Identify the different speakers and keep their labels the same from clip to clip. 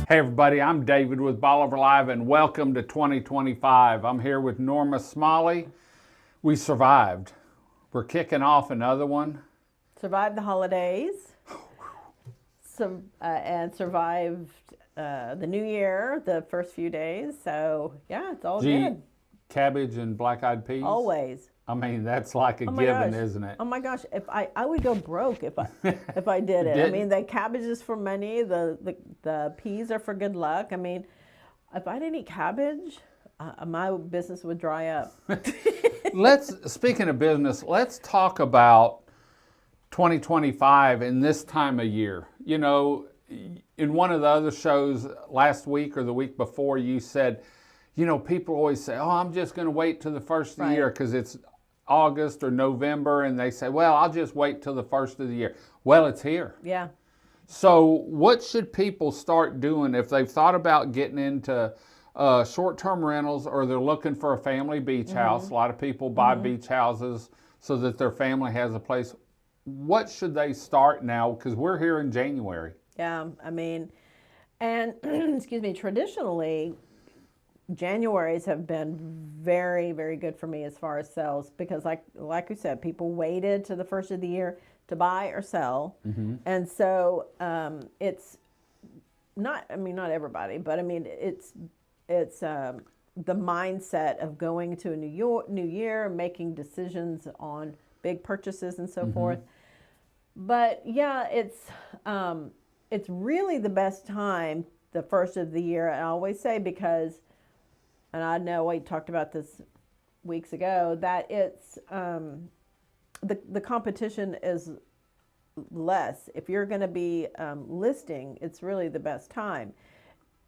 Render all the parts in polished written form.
Speaker 1: Hey everybody, I'm David with Bolivar Live and welcome to 2025. I'm here with Norma Smalley. We survived. We're kicking off another one.
Speaker 2: Survived the holidays, and survived the new year, the first few days. So yeah, it's all good.
Speaker 1: Cabbage and black-eyed peas?
Speaker 2: Always.
Speaker 1: I mean, that's like a
Speaker 2: Oh my
Speaker 1: given,
Speaker 2: gosh.
Speaker 1: isn't it?
Speaker 2: Oh my gosh, if I would go broke if I did it. I mean, the cabbage is for money, the peas are for good luck. I mean, if I didn't eat cabbage, my business would dry up.
Speaker 1: Speaking of business, let's talk about 2025 and this time of year. You know, in one of the other shows last week or the week before, you said, you know, people always say, oh, I'm just going to wait till the first of the year because it's August or November, and they say, well, I'll just wait till the first of the year. Well, it's here.
Speaker 2: Yeah.
Speaker 1: So what should people start doing if they've thought about getting into short-term rentals, or they're looking for a family beach house? A lot of people buy beach houses so that their family has a place. What should they start now? Because we're here in January.
Speaker 2: Yeah, I mean, and excuse me, traditionally, Januaries have been very, very good for me as far as sales because, like we said, people waited to the first of the year to buy or sell, and so it's not. I mean, not everybody, but I mean, it's the mindset of going to a new year, making decisions on big purchases and so forth. But yeah, it's really the best time, the first of the year. I always say because. And I know we talked about this weeks ago, that it's the competition is less. If you're going to be listing, it's really the best time.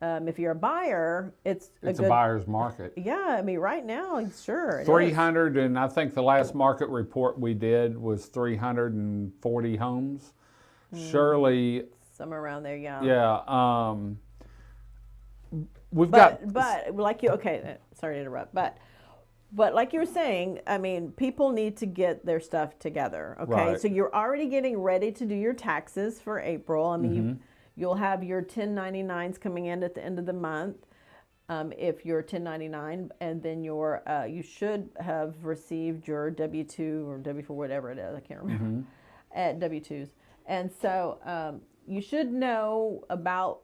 Speaker 2: If you're a buyer, it's a
Speaker 1: buyer's market.
Speaker 2: Yeah, I mean, right now, sure.
Speaker 1: 300, and I think the last market report we did was 340 homes. Surely.
Speaker 2: Somewhere around there, yeah.
Speaker 1: Yeah.
Speaker 2: But like you, okay, sorry to interrupt, but like you were saying, I mean, people need to get their stuff together, okay?
Speaker 1: Right.
Speaker 2: So you're already getting ready to do your taxes for April. I mean, you'll have your 1099s coming in at the end of the month, if you're 1099, and then you should have received your W-2 or W-4, whatever it is, I can't remember, at W-2s. And so you should know about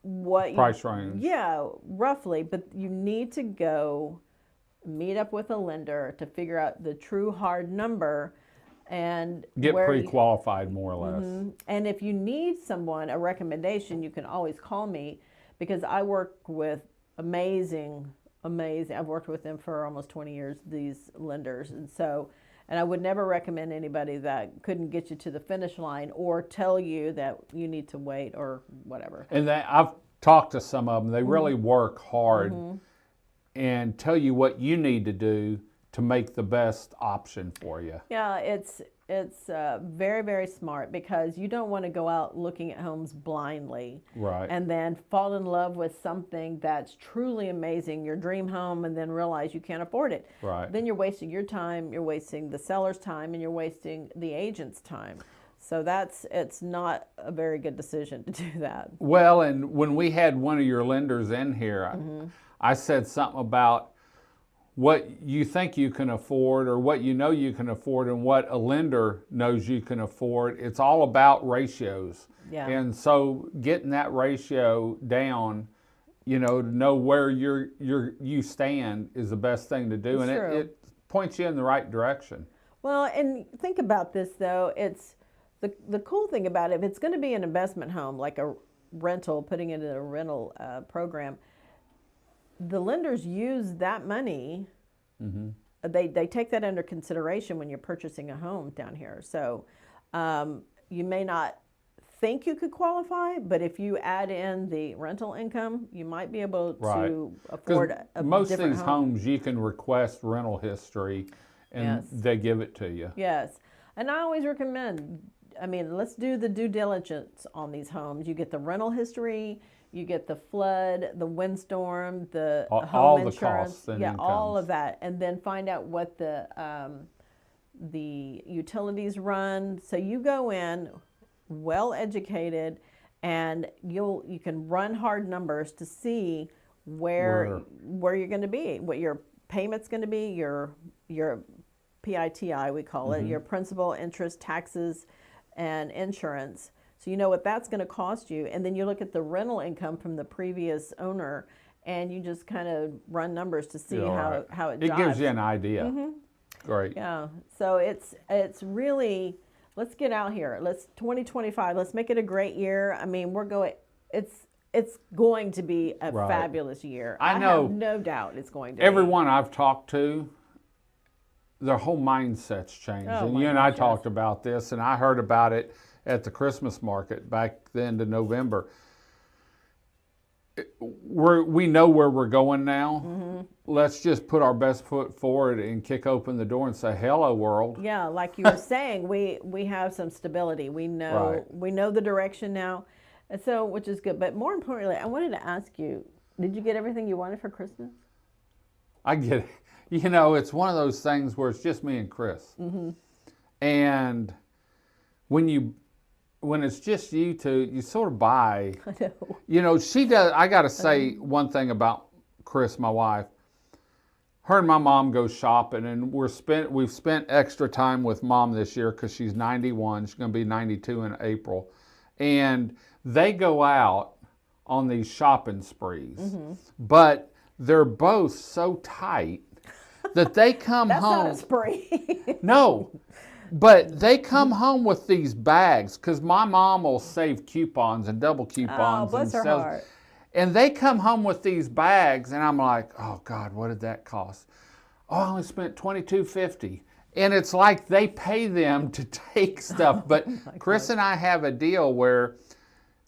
Speaker 2: what
Speaker 1: price range.
Speaker 2: Yeah, roughly, but you need to go meet up with a lender to figure out the true hard number and
Speaker 1: get pre-qualified more or less.
Speaker 2: And if you need a recommendation, you can always call me because I work with amazing. I've worked with them for almost 20 years, these lenders, and I would never recommend anybody that couldn't get you to the finish line or tell you that you need to wait or whatever.
Speaker 1: And I've talked to some of them. They really work hard and tell you what you need to do to make the best option for you.
Speaker 2: Yeah, it's very, very smart because you don't want to go out looking at homes blindly,
Speaker 1: right?
Speaker 2: And then fall in love with something that's truly amazing, your dream home, and then realize you can't afford it.
Speaker 1: Right.
Speaker 2: Then you're wasting your time, you're wasting the seller's time, and you're wasting the agent's time. So it's not a very good decision to do that.
Speaker 1: Well, and when we had one of your lenders in here, I said something about what you think you can afford or what you know you can afford and what a lender knows you can afford. It's all about ratios.
Speaker 2: Yeah.
Speaker 1: And so getting that ratio down, you know, to know where you stand is the best thing to do.
Speaker 2: It's
Speaker 1: and
Speaker 2: true.
Speaker 1: It points you in the right direction.
Speaker 2: Well, and think about this though, it's the cool thing about it, if it's going to be an investment home, like a rental, putting it in a rental program, the lenders use that money. They take that under consideration when you're purchasing a home down here. So you may not think you could qualify, but if you add in the rental income, you might be able to afford a
Speaker 1: most of
Speaker 2: different
Speaker 1: these
Speaker 2: home.
Speaker 1: homes you can request rental history and they give it to you.
Speaker 2: Yes. And I always recommend, I mean, let's do the due diligence on these homes. You get the rental history, you get the flood, the windstorm, the home insurance,
Speaker 1: the costs and incomes.
Speaker 2: All of that, and then find out what the utilities run. So you go in well educated and you can run hard numbers to see where you're going to be, what your payment's going to be, your PITI we call it, your principal, interest, taxes, and insurance. So you know what that's going to cost you, and then you look at the rental income from the previous owner, and you just kind of run numbers to see how it jives.
Speaker 1: It gives you an idea. Great.
Speaker 2: Yeah. So it's really, let's get out here. Let's 2025. Let's make it a great year. I mean, it's going to be a fabulous year.
Speaker 1: I know.
Speaker 2: have no doubt it's going to.
Speaker 1: Everyone I've talked to, their whole mindset's changed. And you and I talked about this, and I heard about it at the Christmas market back then to November. We know where we're going now. Let's just put our best foot forward and kick open the door and say, hello, world.
Speaker 2: Yeah, like you were saying, we have some stability. We know the direction now, and so, which is good. But more importantly, I wanted to ask you, did you get everything you wanted for Christmas?
Speaker 1: I get it. You know, it's one of those things where it's just me and Chris. And when it's just you two, you sort of buy.
Speaker 2: I know.
Speaker 1: You know, she does. I got to say one thing about Chris, my wife. Her and my mom go shopping, and we've spent extra time with mom this year because she's 91. She's going to be 92 in April. And they go out on these shopping sprees. But they're both so tight that they come
Speaker 2: That's
Speaker 1: home.
Speaker 2: not a spree.
Speaker 1: No. But they come home with these bags because my mom will save coupons and double coupons.
Speaker 2: Oh, bless her heart.
Speaker 1: And they come home with these bags, and I'm like, oh God, what did that cost? Oh, I only spent $22.50. And it's like they pay them to take stuff. But Chris and I have a deal where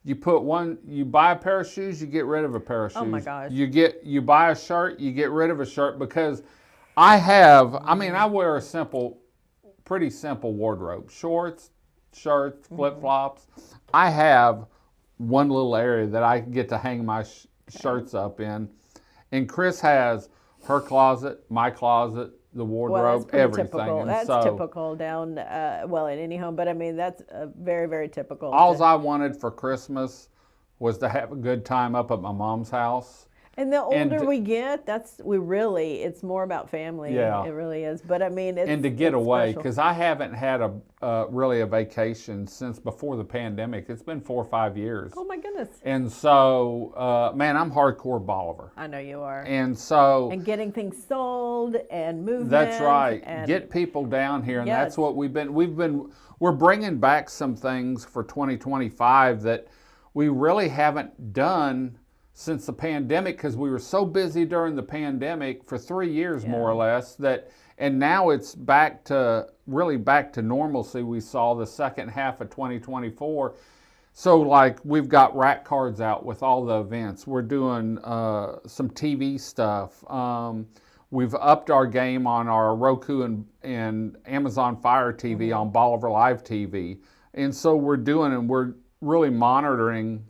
Speaker 1: you buy a pair of shoes, you get rid of a pair of shoes.
Speaker 2: Oh my gosh.
Speaker 1: You buy a shirt, you get rid of a shirt because I wear a pretty simple wardrobe. Shorts, shirts, flip-flops. I have one little area that I get to hang my shirts up in. And Chris has her closet, my closet, the wardrobe, everything.
Speaker 2: Typical. That's typical down, in any home. But I mean, that's very, very typical.
Speaker 1: All I wanted for Christmas was to have a good time up at my mom's house.
Speaker 2: And the older we get, it's more about family.
Speaker 1: Yeah.
Speaker 2: It really is. But I mean,
Speaker 1: and to get away, because I haven't had really a vacation since before the pandemic. It's been 4 or 5 years.
Speaker 2: Oh my goodness.
Speaker 1: And so, man, I'm hardcore Bolivar.
Speaker 2: I know you are.
Speaker 1: And so.
Speaker 2: And getting things sold and movement.
Speaker 1: That's right. Get people down here, and that's what we're bringing back some things for 2025 that we really haven't done since the pandemic, because we were so busy during the pandemic for 3 years, more or less, and now it's back to normalcy. We saw the second half of 2024. So like we've got rack cards out with all the events. We're doing some TV stuff. We've upped our game on our Roku and Amazon Fire TV on Bolivar Live TV. And so we're really monitoring.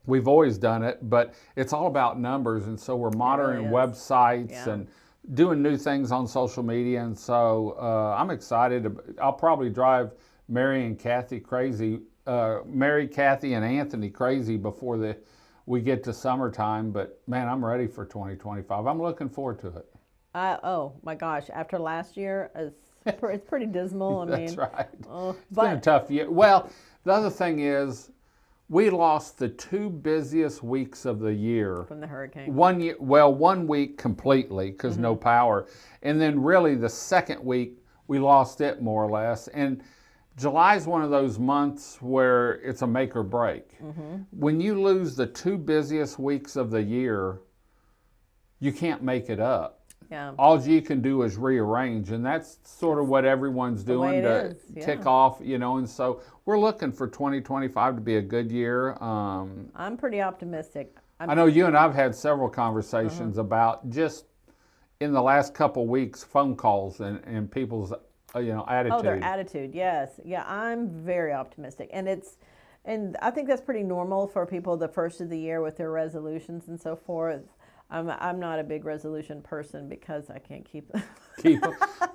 Speaker 1: We've always done it, but it's all about numbers, and so we're monitoring websites and doing new things on social media, and so I'm excited. I'll probably drive Mary, Kathy, and Anthony crazy before we get to summertime, but man, I'm ready for 2025. I'm looking forward to it.
Speaker 2: Oh my gosh, after last year, it's pretty dismal.
Speaker 1: That's right. It's been a tough year. Well, the other thing is, we lost the 2 busiest weeks of the year.
Speaker 2: From the hurricane.
Speaker 1: 1 week completely because no power. And then really the second week, we lost it more or less. And July is one of those months where it's a make or break. When you lose the 2 busiest weeks of the year, you can't make it up.
Speaker 2: Yeah.
Speaker 1: All you can do is rearrange, and that's sort of what everyone's doing to kick off, and so we're looking for 2025 to be a good year.
Speaker 2: I'm pretty optimistic.
Speaker 1: I know you and I've had several conversations about just in the last couple weeks, phone calls and people's attitude.
Speaker 2: Oh, their attitude, yes. Yeah, I'm very optimistic. And I think that's pretty normal for people the first of the year with their resolutions and so forth. I'm not a big resolution person because I can't keep them.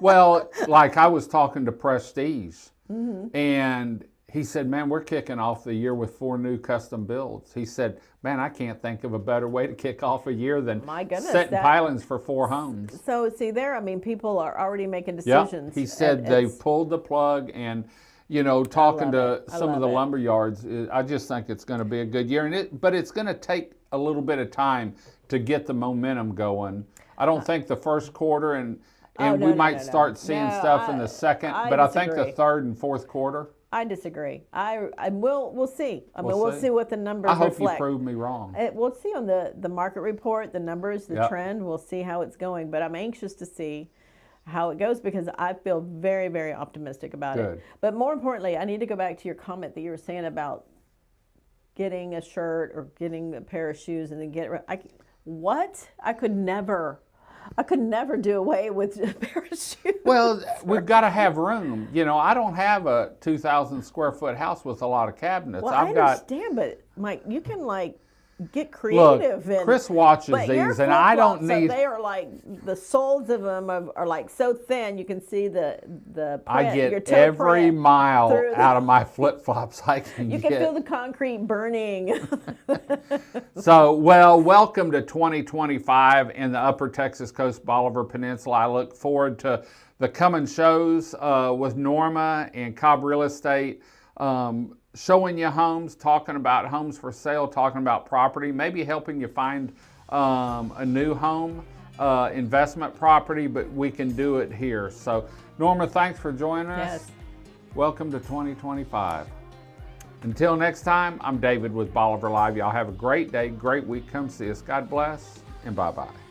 Speaker 1: Well, like I was talking to Prestige, and he said, man, we're kicking off the year with 4 new custom builds. He said, man, I can't think of a better way to kick off a year than
Speaker 2: My goodness,
Speaker 1: setting
Speaker 2: that-
Speaker 1: pilings for 4 homes.
Speaker 2: So see there, I mean, people are already making
Speaker 1: Yeah,
Speaker 2: decisions.
Speaker 1: he said
Speaker 2: and
Speaker 1: they
Speaker 2: it's-
Speaker 1: pulled the plug, and you know, talking to
Speaker 2: love it. I
Speaker 1: some of
Speaker 2: love
Speaker 1: the
Speaker 2: it.
Speaker 1: lumber yards, I just think it's going to be a good year. But it's going to take a little bit of time to get the momentum going. I don't think the first quarter, and
Speaker 2: Oh,
Speaker 1: we
Speaker 2: no,
Speaker 1: might start seeing
Speaker 2: No,
Speaker 1: stuff in the second,
Speaker 2: I
Speaker 1: but I think the
Speaker 2: disagree.
Speaker 1: third and fourth quarter.
Speaker 2: I disagree. We'll see. I mean,
Speaker 1: We'll
Speaker 2: we'll
Speaker 1: see.
Speaker 2: see what the numbers
Speaker 1: I hope
Speaker 2: reflect.
Speaker 1: you prove me wrong.
Speaker 2: We'll see on the market report, the numbers, the
Speaker 1: Yep.
Speaker 2: trend. We'll see how it's going. But I'm anxious to see how it goes because I feel very, very optimistic about
Speaker 1: Good.
Speaker 2: it. But more importantly, I need to go back to your comment that you were saying about getting a shirt or getting a pair of shoes and then what? I could never do away with a pair of shoes.
Speaker 1: Well, we've got to have room. You know, I don't have a 2,000 square foot house with a lot of cabinets.
Speaker 2: Well,
Speaker 1: I've
Speaker 2: I
Speaker 1: got.
Speaker 2: understand, but Mike, you can get
Speaker 1: Look,
Speaker 2: creative. And,
Speaker 1: Chris watches
Speaker 2: but your
Speaker 1: these, and I don't
Speaker 2: flip-flops,
Speaker 1: need.
Speaker 2: They are like the soles of them are like so thin you can see the print,
Speaker 1: I
Speaker 2: your
Speaker 1: get
Speaker 2: toe
Speaker 1: every
Speaker 2: print
Speaker 1: mile
Speaker 2: through
Speaker 1: out of my flip flops I can
Speaker 2: You
Speaker 1: get.
Speaker 2: can feel the concrete burning.
Speaker 1: So, well, welcome to 2025 in the Upper Texas Coast Bolivar Peninsula. I look forward to the coming shows with Norma and Cobb Real Estate, showing you homes, talking about homes for sale, talking about property, maybe helping you find a new home, investment property, but we can do it here. So, Norma, thanks for joining us.
Speaker 2: Yes.
Speaker 1: Welcome to 2025. Until next time, I'm David with Bolivar Live. Y'all have a great day, great week. Come see us. God bless, and bye-bye.